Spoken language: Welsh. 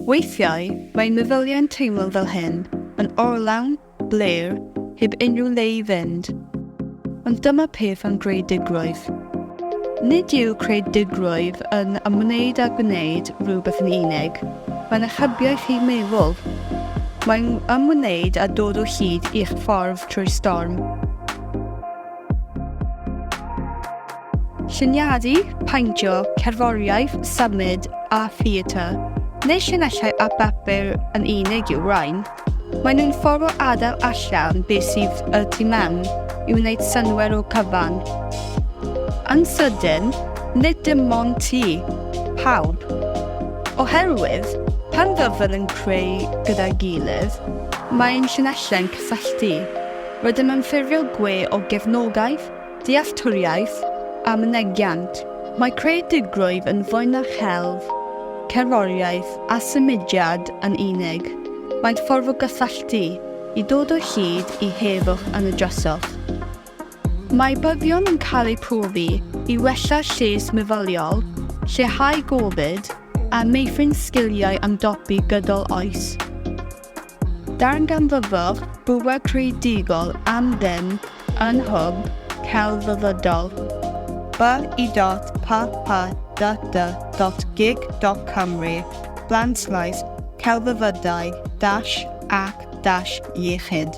Weithiau, mae'n meddyliau'n teimlo fel hyn, yn orlawn, blêr, heb unrhyw le I fynd. Ond dyma peth yn greadigrwydd. Nid yw creadigrwydd yn ymwneud a gwneud rhywbeth yn unig. Mae'n achubiaeth I meddwl. Mae'n ymwneud a dod o hyd i'ch ffordd trwy'r storm. Lluniadu, paentio, cerddoriaeth, symud a theatr. Neu llinellau a bapur yn unig yw'r Mae'n nhw'n ffordd o adael allan beth sydd y tu mewn I wneud synwyr o cyfan. Yn sydyn, nid dim ond ti, pawb. Oherwydd, pan fydd yn creu gyda'i gilydd, mae'n llinellau'n cysylltu. Rydym yn ffurfiol gwe o gefnogaeth, dealltwriaeth a mynegiant. Mae creadigrwydd yn fwy na celf, cerddoriaeth a symudiad yn unig. Mae'n ffordd o gysylltu I dod o hyd I heddwch yn y drysoch. Mae byddion yn cael eu profi I wella lles meddyliol, lleihau gofid a meithrin sgiliau ymdopi gydol oes. Darganfyddwch bwyd creadigol am ddim yn hwb celfyddydol. by.pap.gig.cymru/celfyddydau-ac-iechyd